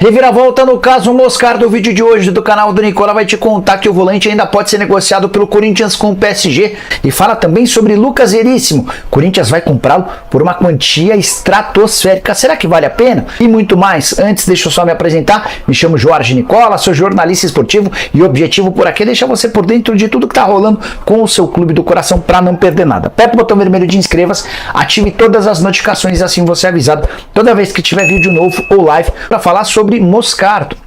Reviravolta no caso Moscardo. O vídeo de hoje do canal do Nicola vai te contar que o volante ainda pode ser negociado pelo Corinthians com o PSG e fala também sobre Lucas Veríssimo. Corinthians vai comprá-lo por uma quantia estratosférica. Será que vale a pena? E muito mais. Antes, deixa eu só me apresentar. Me chamo Jorge Nicola, sou jornalista esportivo e o objetivo por aqui é deixar você por dentro de tudo que está rolando com o seu clube do coração para não perder nada. Aperta o botão vermelho de inscreva-se, ative todas as notificações, assim você é avisado toda vez que tiver vídeo novo ou live para falar sobre Moscardo.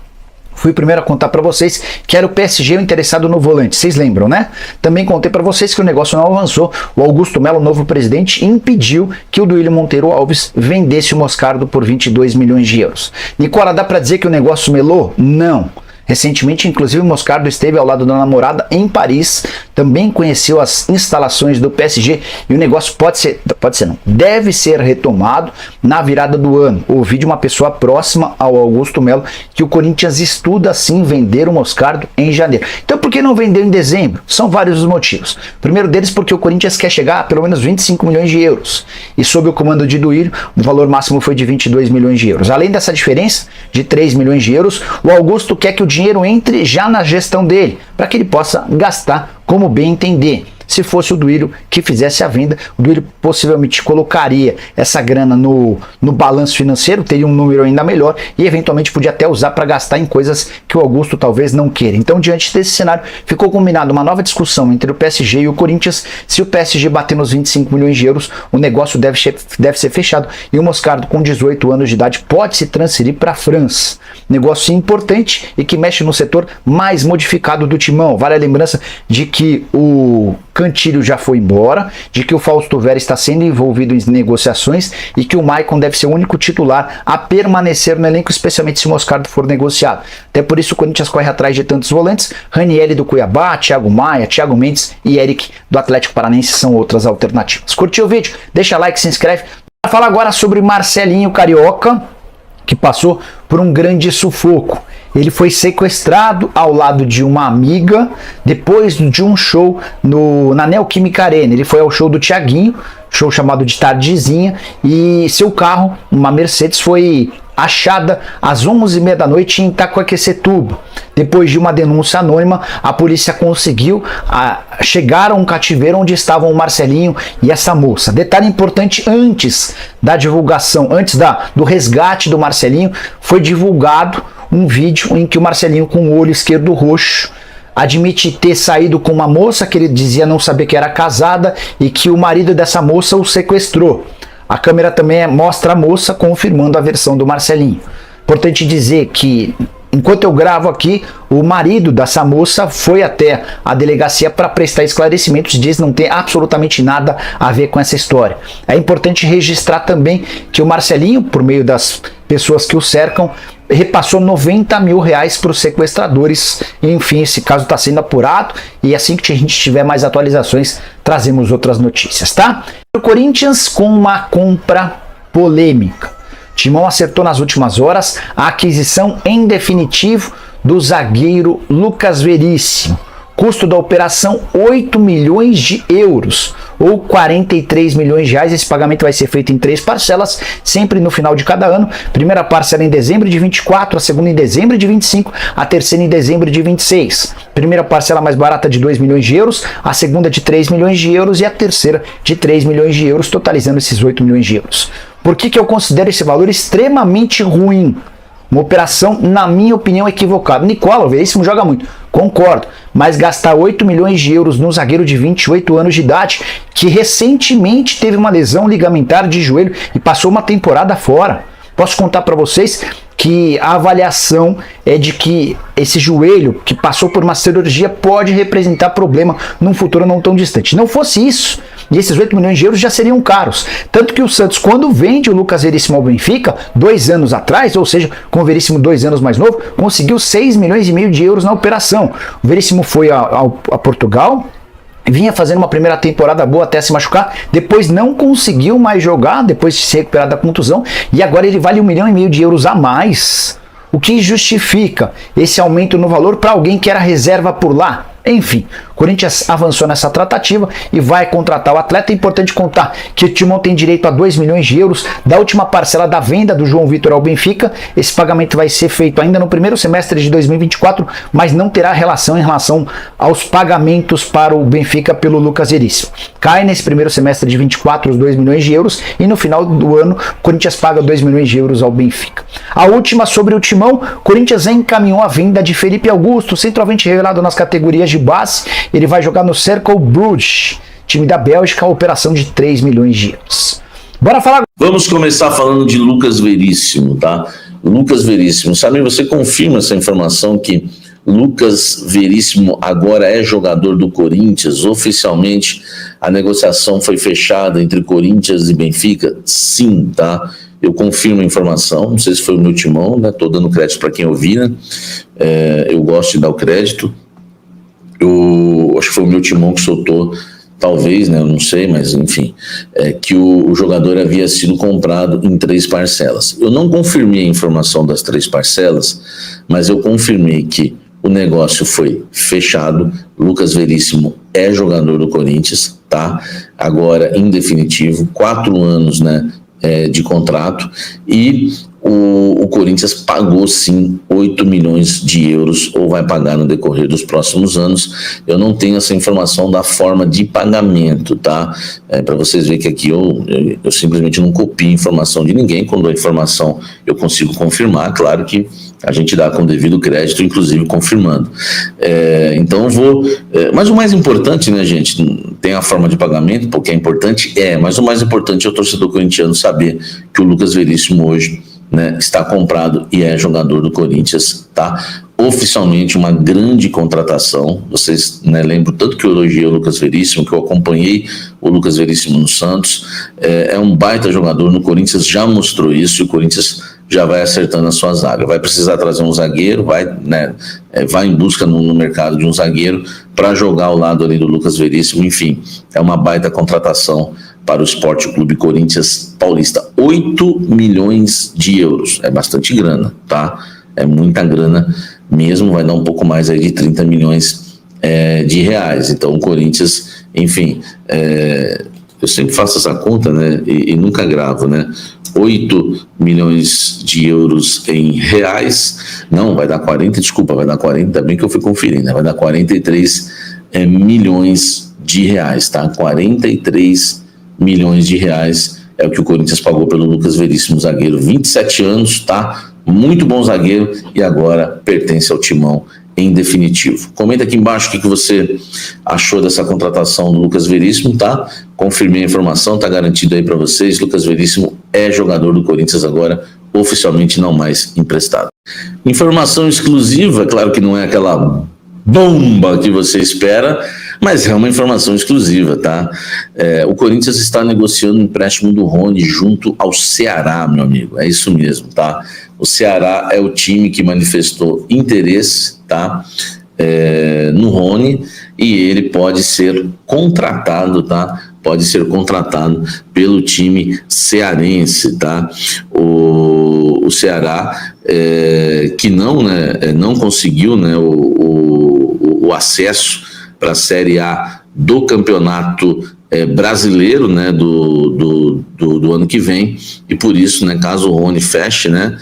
Fui o primeiro a contar para vocês que era o PSG interessado no volante, vocês lembram, né? Também contei para vocês que o negócio não avançou. O Augusto Melo, novo presidente, impediu que o Duílio Monteiro Alves vendesse o Moscardo por 22 milhões de euros. Nicola, dá para dizer que o negócio melou? Não. Recentemente, inclusive, o Moscardo esteve ao lado da namorada em Paris, também conheceu as instalações do PSG e o negócio deve ser retomado na virada do ano. Ouvi de uma pessoa próxima ao Augusto Melo que o Corinthians estuda sim vender o Moscardo em janeiro. Então por que não vendeu em dezembro? São vários os motivos. O primeiro deles porque o Corinthians quer chegar a pelo menos 25 milhões de euros e sob o comando de Duílio o valor máximo foi de 22 milhões de euros. Além dessa diferença de 3 milhões de euros, o Augusto quer que o dinheiro entre já na gestão dele, para que ele possa gastar como bem entender. Se fosse o Duílio que fizesse a venda, o Duílio possivelmente colocaria essa grana no balanço financeiro, teria um número ainda melhor e eventualmente podia até usar para gastar em coisas que o Augusto talvez não queira. Então, diante desse cenário, ficou combinado uma nova discussão entre o PSG e o Corinthians. Se o PSG bater nos 25 milhões de euros, o negócio deve ser fechado e o Moscardo, com 18 anos de idade, pode se transferir para a França. Negócio importante e que mexe no setor mais modificado do timão. Vale a lembrança de que o Cantilho já foi embora, de que o Fausto Vera está sendo envolvido em negociações e que o Maicon deve ser o único titular a permanecer no elenco, especialmente se o Moscardo for negociado. Até por isso o Corinthians corre atrás de tantos volantes. Ranieri do Cuiabá, Thiago Maia, Thiago Mendes e Eric do Atlético Paranaense são outras alternativas. Curtiu o vídeo? Deixa like, se inscreve. Vou falar agora sobre Marcelinho Carioca, que passou por um grande sufoco. Ele foi sequestrado ao lado de uma amiga depois de um show na Neoquímica Arena. Ele foi ao show do Thiaguinho, show chamado de Tardezinha, e seu carro, uma Mercedes, foi achada às 11h30 da noite em Itacoaquecetuba. Depois de uma denúncia anônima, a polícia conseguiu chegar a um cativeiro onde estavam o Marcelinho e essa moça. Detalhe importante, antes da divulgação, do resgate do Marcelinho, foi divulgado um vídeo em que o Marcelinho, com o olho esquerdo roxo, admite ter saído com uma moça que ele dizia não saber que era casada e que o marido dessa moça o sequestrou. A câmera também mostra a moça confirmando a versão do Marcelinho. Importante dizer que, enquanto eu gravo aqui, o marido dessa moça foi até a delegacia para prestar esclarecimentos, diz não ter absolutamente nada a ver com essa história. É importante registrar também que o Marcelinho, por meio das pessoas que o cercam, repassou 90 mil reais para os sequestradores. Enfim, esse caso está sendo apurado e assim que a gente tiver mais atualizações, trazemos outras notícias, tá? O Corinthians com uma compra polêmica. Timão acertou nas últimas horas a aquisição em definitivo do zagueiro Lucas Veríssimo. Custo da operação 8 milhões de euros ou 43 milhões de reais. Esse pagamento vai ser feito em 3 parcelas, sempre no final de cada ano. Primeira parcela em dezembro de 24, a segunda em dezembro de 25, a terceira em dezembro de 26. Primeira parcela mais barata de 2 milhões de euros, a segunda de 3 milhões de euros e a terceira de 3 milhões de euros, totalizando esses 8 milhões de euros. Por que eu considero esse valor extremamente ruim? Uma operação, na minha opinião, equivocada. Nicola, o Veríssimo joga muito, concordo, mas gastar 8 milhões de euros num zagueiro de 28 anos de idade, que recentemente teve uma lesão ligamentar de joelho e passou uma temporada fora. Posso contar para vocês que a avaliação é de que esse joelho que passou por uma cirurgia pode representar problema num futuro não tão distante. Não fosse isso, e esses 8 milhões de euros já seriam caros. Tanto que o Santos, quando vende o Lucas Veríssimo ao Benfica, 2 anos atrás, ou seja, com o Veríssimo 2 anos mais novo, conseguiu 6 milhões e meio de euros na operação. O Veríssimo foi a Portugal, vinha fazendo uma primeira temporada boa até se machucar, depois não conseguiu mais jogar, depois de se recuperar da contusão, e agora ele vale 1,5 milhão de euros a mais. O que justifica esse aumento no valor para alguém que era reserva por lá? Enfim, Corinthians avançou nessa tratativa e vai contratar o atleta. É importante contar que o Timão tem direito a 2 milhões de euros da última parcela da venda do João Vitor ao Benfica. Esse pagamento vai ser feito ainda no primeiro semestre de 2024, mas não terá relação em relação aos pagamentos para o Benfica pelo Lucas Veríssimo. Cai nesse primeiro semestre de 24 os 2 milhões de euros e no final do ano o Corinthians paga 2 milhões de euros ao Benfica. A última sobre o Timão: Corinthians encaminhou a venda de Felipe Augusto, centroavante revelado nas categorias de base. Ele vai jogar no Cercle Bruges, time da Bélgica, a operação de 3 milhões de euros. Bora falar. Vamos começar falando de Lucas Veríssimo, tá? Lucas Veríssimo, sabe, você confirma essa informação que Lucas Veríssimo agora é jogador do Corinthians? Oficialmente a negociação foi fechada entre Corinthians e Benfica? Sim, tá? Eu confirmo a informação, não sei se foi o meu timão, né? Tô dando crédito para quem ouvir, né? Eu gosto de dar o crédito. Eu acho que foi o meu timão que soltou, talvez, né? Eu não sei, mas enfim, que o jogador havia sido comprado em 3 parcelas. Eu não confirmei a informação das 3 parcelas, mas eu confirmei que o negócio foi fechado. Lucas Veríssimo é jogador do Corinthians, tá? Agora, em definitivo, 4 anos, né, de contrato, e o Corinthians pagou sim 8 milhões de euros, ou vai pagar no decorrer dos próximos anos. Eu não tenho essa informação da forma de pagamento, tá? Para vocês verem que aqui eu simplesmente não copio informação de ninguém. Quando a informação eu consigo confirmar, claro que a gente dá com devido crédito, inclusive confirmando. Então eu vou... mas o mais importante, né, gente, tem a forma de pagamento, porque é importante, mas o mais importante é o torcedor corintiano saber que o Lucas Veríssimo hoje, né, está comprado e é jogador do Corinthians, tá? Oficialmente uma grande contratação. Vocês, né, lembram tanto que eu elogiei o Lucas Veríssimo, que eu acompanhei o Lucas Veríssimo no Santos. É um baita jogador, no Corinthians já mostrou isso, e o Corinthians já vai acertando a sua zaga. Vai precisar trazer um zagueiro, vai em busca no mercado de um zagueiro para jogar ao lado ali do Lucas Veríssimo. Enfim, é uma baita contratação para o Sport Clube Corinthians Paulista. 8 milhões de euros, é bastante grana, tá? É muita grana mesmo, vai dar um pouco mais aí de 30 milhões de reais. Então o Corinthians, enfim, eu sempre faço essa conta, né, e nunca gravo, né? 8 milhões de euros em reais, não, vai dar 40, desculpa, vai dar 40, ainda bem que eu fui conferir, né? Vai dar 43 milhões de reais, tá? 43 milhões de reais é o que o Corinthians pagou pelo Lucas Veríssimo, zagueiro, 27 anos, tá? Muito bom zagueiro, e agora pertence ao Timão em definitivo. Comenta aqui embaixo o que você achou dessa contratação do Lucas Veríssimo, tá? Confirmei a informação, tá garantido aí para vocês. Lucas Veríssimo é jogador do Corinthians agora, oficialmente, não mais emprestado. Informação exclusiva, claro que não é aquela bomba que você espera, mas é uma informação exclusiva, tá? O Corinthians está negociando o empréstimo do Rony junto ao Ceará, meu amigo, é isso mesmo, tá? O Ceará é o time que manifestou interesse, tá? No Rony, e ele pode ser contratado, tá? Pode ser contratado pelo time cearense, tá? O Ceará, que não conseguiu, né, o acesso para a Série A do Campeonato Brasileiro, né, do ano que vem, e por isso, né, caso o Rony feche, né,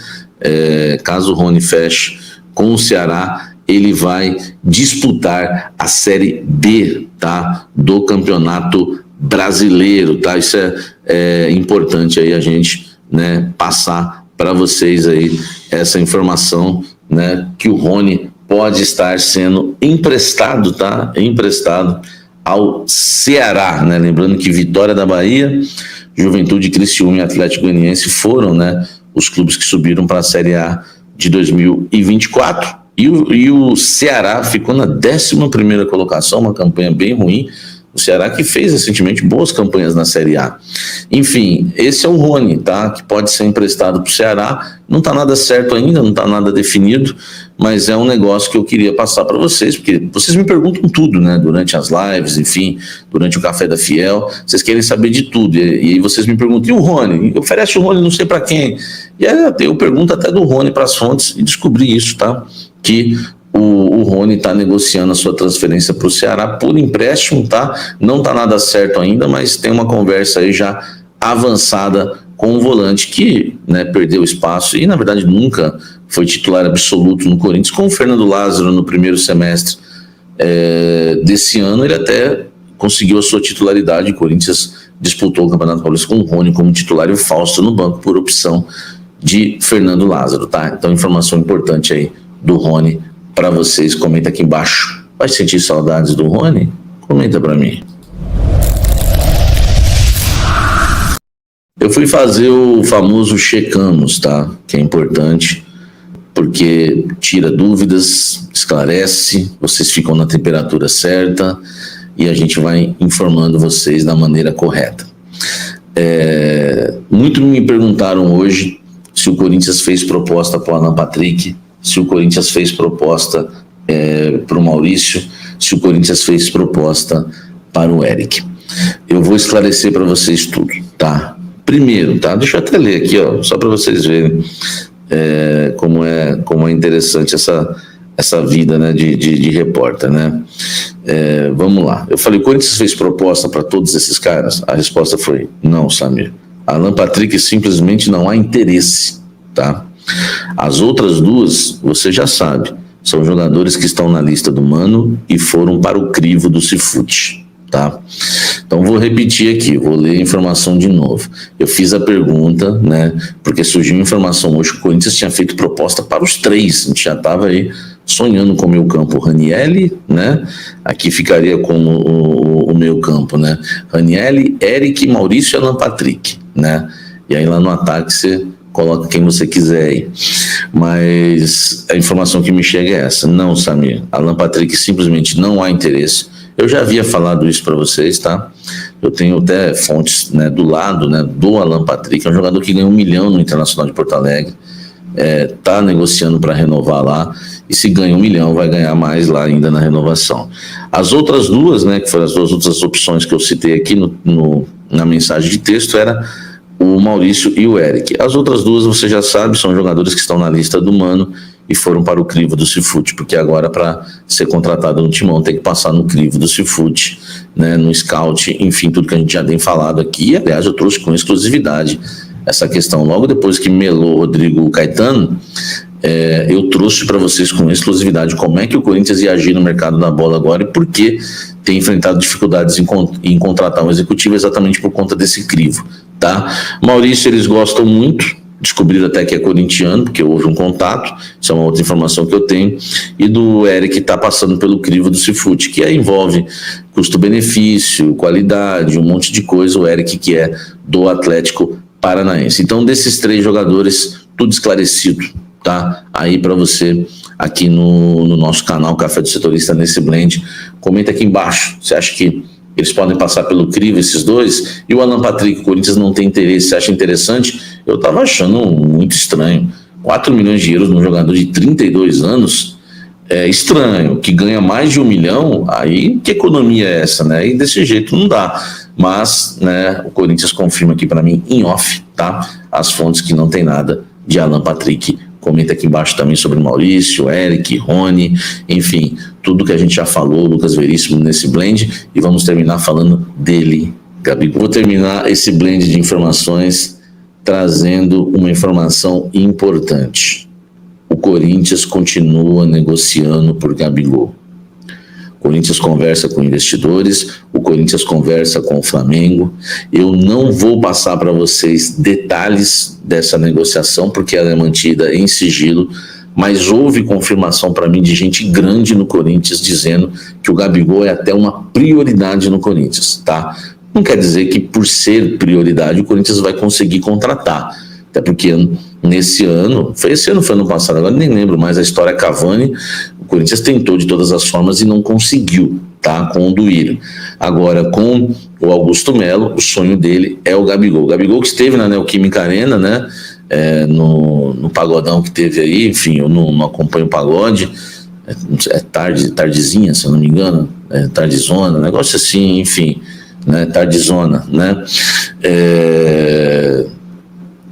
com o Ceará, ele vai disputar a Série B, tá, do Campeonato Brasileiro, tá? Isso é importante aí a gente, né, passar para vocês aí essa informação, né, que o Rony pode estar sendo emprestado, tá? Emprestado ao Ceará, né? Lembrando que Vitória da Bahia, Juventude, Criciúma e Atlético Goianiense foram, né, os clubes que subiram para a Série A de 2024, e o Ceará ficou na 11ª colocação, uma campanha bem ruim. O Ceará que fez recentemente boas campanhas na Série A. Enfim, esse é o Rony, tá? Que pode ser emprestado para o Ceará. Não está nada certo ainda, não está nada definido, mas é um negócio que eu queria passar para vocês, porque vocês me perguntam tudo, né? Durante as lives, enfim, durante o Café da Fiel, vocês querem saber de tudo. E aí vocês me perguntam, e o Rony? Oferece o Rony não sei para quem. E aí eu pergunto até do Rony para as fontes e descobri isso, tá? Que o Rony está negociando a sua transferência para o Ceará por empréstimo, tá? Não está nada certo ainda, mas tem uma conversa aí já avançada com um volante que, né, perdeu espaço e, na verdade, nunca foi titular absoluto no Corinthians. Com o Fernando Lázaro no primeiro semestre desse ano, ele até conseguiu a sua titularidade. O Corinthians disputou o Campeonato Paulista com o Rony como titular e o Fausto no banco por opção de Fernando Lázaro, tá? Então, informação importante aí do Rony para vocês. Comenta aqui embaixo. Vai sentir saudades do Rony? Comenta para mim. Eu fui fazer o famoso checamos, tá? Que é importante, porque tira dúvidas, esclarece, vocês ficam na temperatura certa e a gente vai informando vocês da maneira correta. Muito me perguntaram hoje se o Corinthians fez proposta para o Alan Patrick, se o Corinthians fez proposta para o Maurício, se o Corinthians fez proposta para o Eric. Eu vou esclarecer para vocês tudo, tá? Primeiro, tá? Deixa eu até ler aqui, ó, só para vocês verem como é interessante essa vida, né, de repórter, né? Vamos lá. Eu falei, o Corinthians fez proposta para todos esses caras? A resposta foi, não, Samir. Alan Patrick simplesmente não há interesse, tá? As outras duas, você já sabe, são jogadores que estão na lista do Mano e foram para o crivo do Cifute, tá? Então vou repetir aqui, vou ler a informação de novo. Eu fiz a pergunta, né, porque surgiu informação hoje que o Corinthians tinha feito proposta para os três. A gente já estava aí sonhando com o meio campo Ranielli, né? Aqui ficaria como o meio campo, né? Ranielli, Eric, Maurício e Alan Patrick, né? E aí lá no ataque você coloca quem você quiser aí. Mas a informação que me chega é essa. Não, Samir, Alan Patrick simplesmente não há interesse. Eu já havia falado isso para vocês, tá? Eu tenho até fontes, né, do lado, né, do Alan Patrick, é um jogador que ganhou 1 milhão no Internacional de Porto Alegre, tá negociando para renovar lá, e se ganha 1 milhão, vai ganhar mais lá ainda na renovação. As outras duas, né, que foram as duas outras opções que eu citei aqui na mensagem de texto, era o Maurício e o Eric. As outras duas, você já sabe, são jogadores que estão na lista do Mano e foram para o crivo do Cifute, porque agora para ser contratado no Timão tem que passar no crivo do Cifute, né, no scout, enfim, tudo que a gente já tem falado aqui. Aliás, eu trouxe com exclusividade essa questão. Logo depois que melou Rodrigo Caetano, eu trouxe para vocês com exclusividade como é que o Corinthians ia agir no mercado da bola agora e por que tem enfrentado dificuldades em contratar um executivo exatamente por conta desse crivo, tá? Maurício, eles gostam muito, descobriram até que é corintiano, porque houve um contato, isso é uma outra informação que eu tenho, e do Eric está passando pelo crivo do Cifute, que aí envolve custo-benefício, qualidade, um monte de coisa, o Eric que é do Atlético Paranaense. Então, desses 3 jogadores, tudo esclarecido, tá? Aí para você, aqui no nosso canal Café do Setorista nesse blend, comenta aqui embaixo, você acha que eles podem passar pelo crivo, esses dois? E o Alan Patrick, o Corinthians não tem interesse, você acha interessante? Eu estava achando muito estranho. 4 milhões de euros num jogador de 32 anos é estranho. Que ganha mais de 1 milhão, aí que economia é essa, né? E desse jeito não dá. Mas, né, o Corinthians confirma aqui para mim, em off, tá? As fontes que não tem nada de Alan Patrick. Comenta aqui embaixo também sobre Maurício, Eric, Rony, enfim, tudo que a gente já falou, Lucas Veríssimo nesse blend, e vamos terminar falando dele, Gabigol. Vou terminar esse blend de informações trazendo uma informação importante. O Corinthians continua negociando por Gabigol. O Corinthians conversa com investidores, o Corinthians conversa com o Flamengo. Eu não vou passar para vocês detalhes dessa negociação, porque ela é mantida em sigilo, mas houve confirmação para mim de gente grande no Corinthians dizendo que o Gabigol é até uma prioridade no Corinthians, tá? Não quer dizer que por ser prioridade o Corinthians vai conseguir contratar, até porque nesse ano, foi esse ano, foi ano passado, agora nem lembro mais, a história Cavani, o Corinthians tentou de todas as formas e não conseguiu, tá, com o Duílio. Agora, com o Augusto Melo, o sonho dele é o Gabigol. O Gabigol que esteve na Neoquímica Arena, né, no pagodão que teve aí, enfim, eu não acompanho o pagode, tardezinha, se eu não me engano, tardezona, negócio assim, enfim, né, tardezona, né,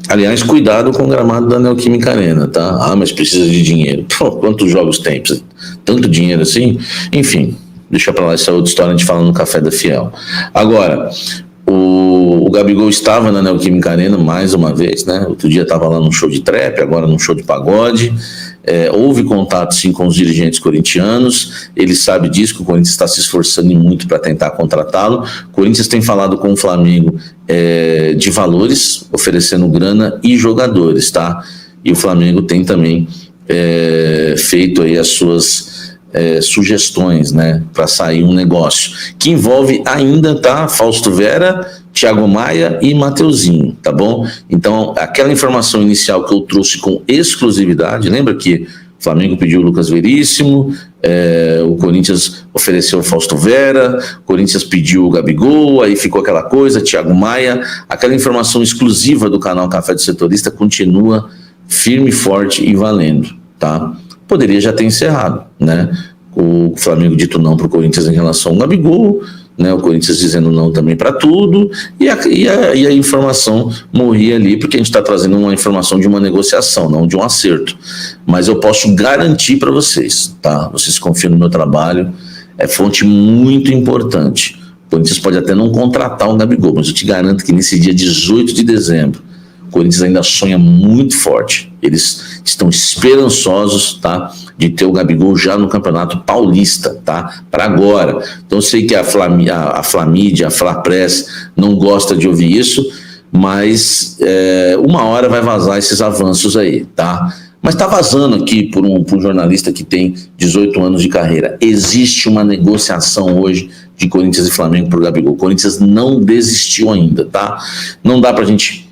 aliás, cuidado com o gramado da Neoquímica Arena, tá? Ah, mas precisa de dinheiro. Pô, quantos jogos tem? tanto dinheiro assim? Enfim, deixa pra lá, essa outra história, a gente fala no Café da Fiel. Agora, o Gabigol estava na Neoquímica Arena mais uma vez, né? Outro dia estava lá num show de trap, agora num show de pagode. Houve contato sim com os dirigentes corintianos, ele sabe disso, que o Corinthians está se esforçando muito para tentar contratá-lo. O Corinthians tem falado com o Flamengo de valores, oferecendo grana e jogadores, tá? E o Flamengo tem também feito aí as suas sugestões, né, para sair um negócio que envolve ainda, tá, Fausto Vera, Thiago Maia e Mateuzinho, tá bom? Então, aquela informação inicial que eu trouxe com exclusividade, lembra que o Flamengo pediu o Lucas Veríssimo, o Corinthians ofereceu o Fausto Vera, o Corinthians pediu o Gabigol, aí ficou aquela coisa, Thiago Maia, aquela informação exclusiva do canal Café do Setorista continua firme, forte e valendo, tá? Poderia já ter encerrado, né? O Flamengo dito não para o Corinthians em relação ao Gabigol, né? O Corinthians dizendo não também para tudo, e a informação morria ali, porque a gente está trazendo uma informação de uma negociação, não de um acerto. Mas eu posso garantir para vocês, tá? Vocês confiam no meu trabalho, é fonte muito importante. O Corinthians pode até não contratar o Gabigol, mas eu te garanto que nesse dia 18 de dezembro, o Corinthians ainda sonha muito forte. Eles estão esperançosos, tá, de ter o Gabigol já no Campeonato Paulista, tá, para agora. Então eu sei que a Flamídia, a Flapress não gosta de ouvir isso, mas uma hora vai vazar esses avanços aí, tá? Mas está vazando aqui por um jornalista que tem 18 anos de carreira. Existe uma negociação hoje de Corinthians e Flamengo para o Gabigol. O Corinthians não desistiu ainda, tá? Não dá para a gente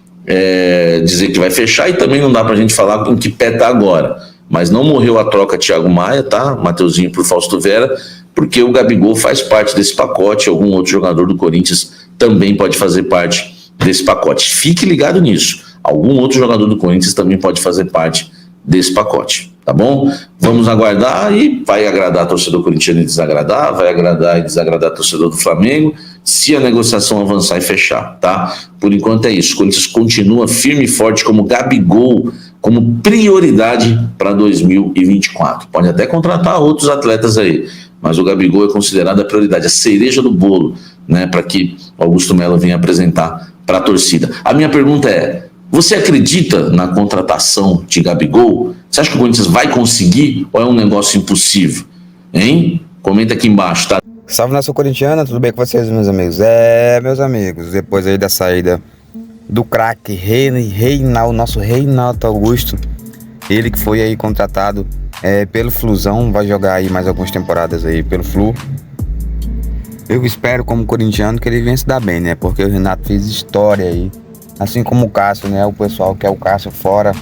dizer que vai fechar, e também não dá pra gente falar em que pé tá agora, mas não morreu a troca Thiago Maia, tá? Mateuzinho por Fausto Vera, porque o Gabigol faz parte desse pacote, algum outro jogador do Corinthians também pode fazer parte desse pacote. Fique ligado nisso, algum outro jogador do Corinthians também pode fazer parte desse pacote, tá bom? Vamos aguardar, e vai agradar torcedor corintiano e desagradar, vai agradar e desagradar torcedor do Flamengo, se a negociação avançar e fechar, tá? Por enquanto é isso, o Corinthians continua firme e forte como Gabigol, como prioridade para 2024. Pode até contratar outros atletas aí, mas o Gabigol é considerado a prioridade, a cereja do bolo, né, para que Augusto Melo venha apresentar para a torcida. A minha pergunta é: você acredita na contratação de Gabigol? Você acha que o Corinthians vai conseguir, ou é um negócio impossível? Hein? Comenta aqui embaixo, tá? Salve, nação corintiana, tudo bem com vocês, meus amigos? Meus amigos, depois aí da saída do craque nosso Reinaldo Augusto, ele que foi aí contratado pelo Flusão, vai jogar aí mais algumas temporadas aí pelo Flu. Eu espero, como corintiano, que ele venha se dar bem, né? Porque o Renato fez história aí, assim como o Cássio, né? O pessoal quer o Cássio fora.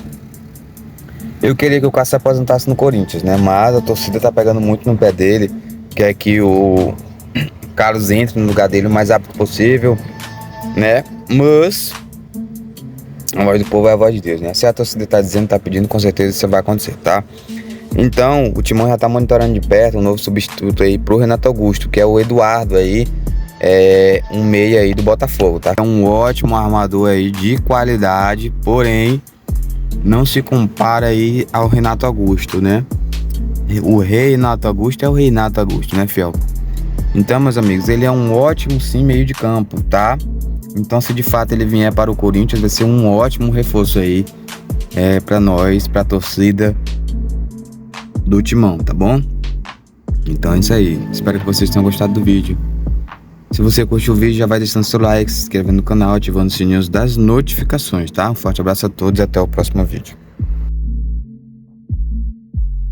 Eu queria que o Cássio se aposentasse no Corinthians, né? Mas a torcida tá pegando muito no pé dele, quer que o Carlos entre no lugar dele o mais rápido possível, né? Mas a voz do povo é a voz de Deus, né? Se a torcida tá dizendo, tá pedindo, com certeza isso vai acontecer, tá? Então, o Timão já tá monitorando de perto um novo substituto aí pro Renato Augusto, que é o Eduardo aí, um meia aí do Botafogo, tá? É um ótimo armador aí de qualidade, porém não se compara aí ao Renato Augusto, né? O Renato Augusto é o Renato Augusto, né, fiel? Então, meus amigos, ele é um ótimo, sim, meio de campo, tá? Então, se de fato ele vier para o Corinthians, vai ser um ótimo reforço aí para nós, pra torcida do Timão, tá bom? Então é isso aí. Espero que vocês tenham gostado do vídeo. Se você curtiu o vídeo, já vai deixando seu like, se inscrevendo no canal, ativando os sininhos das notificações, tá? Um forte abraço a todos e até o próximo vídeo.